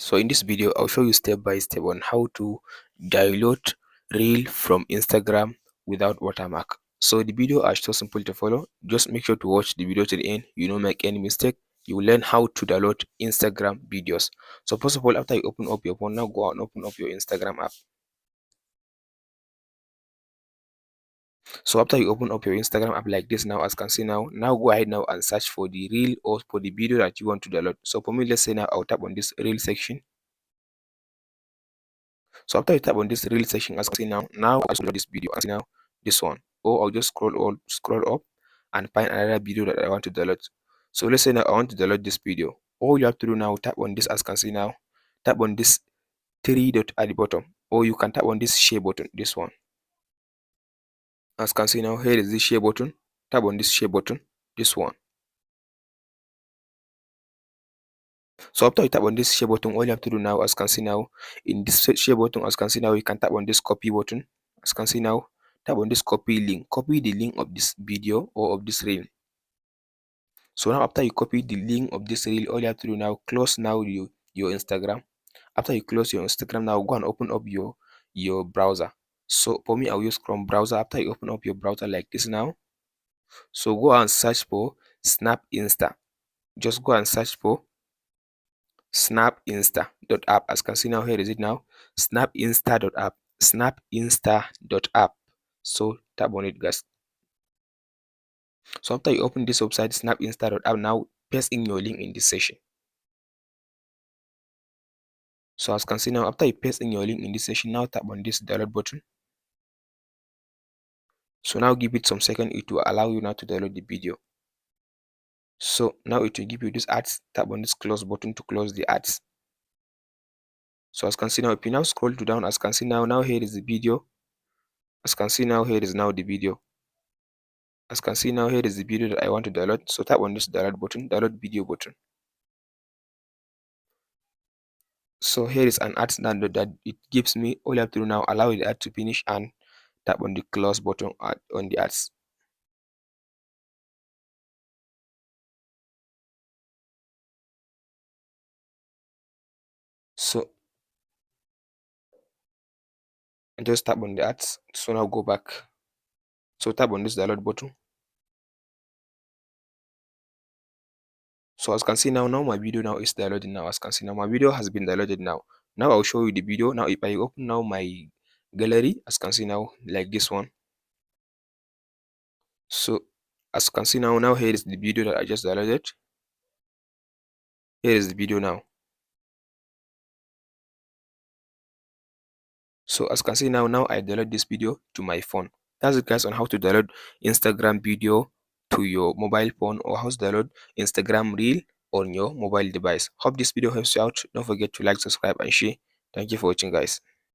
So in this video, I'll show you step by step on how to download reel from Instagram without watermark. So the video are so simple to follow. Just make sure to watch the video to the end. You don't make any mistake. You will learn how to download Instagram videos. So first of all, after you open up your phone, now go out and open up your Instagram app. So after you open up your Instagram app like this, now as you can see, now go ahead now and search for the reel or for the video that you want to download. So for me, let's say now I'll tap on this reel section. So after you tap on this reel section, as you can see now I saw this video, as now this one. Or I'll just scroll up and find another video that I want to download. So let's say now I want to download this video. All you have to do now, tap on this, as you can see now, tap on this three dot at the bottom, or you can tap on this share button, this one. As you can see now, here is the share button. Tap on this share button, this one. So after you tap on this share button, all you have to do now, as you can see now, in this share button, as you can see now, you can tap on this copy button. As you can see now, tap on this copy link. Copy the link of this video or of this reel. So now after you copy the link of this reel, all you have to do now, close now your Instagram. After you close your Instagram, now go and open up your browser. So for me, I'll use Chrome browser. After you open up your browser like this now, so go and search for Snap Insta. Just go and search for snapinsta.app. As you can see now, here is it now, snapinsta.app, snapinsta.app. So tap on it, guys. So after you open this website, snapinsta.app, now paste in your link in this session. So as you can see now, after you paste in your link in this session, now tap on this download button. So now give it some second, it will allow you now to download the video. So now it will give you this ads. Tap on this close button to close the ads. So as you can see now, if you now scroll to down, as you can see now here is the video. As you can see now, here is now the video. As you can see now, here is the video that I want to download. So tap on this download button, download video button. So here is an ad that it gives me. All you have to do now, allow the ad to finish and tap on the close button on the ads. So just tap on the ads. So now go back. So tap on this download button. So as you can see now my video now is downloading now. As you can see now, my video has been downloaded now. Now I'll show you the video. Now if I open now my gallery, as you can see now, like this one. So as you can see now here is the video that I just downloaded. Here is the video now. So as you can see now I download this video to my phone. That's it, guys, on how to download Instagram video to your mobile phone, or how to download Instagram reel on your mobile device. Hope this video helps you out. Don't forget to like, subscribe and share. Thank you for watching, guys.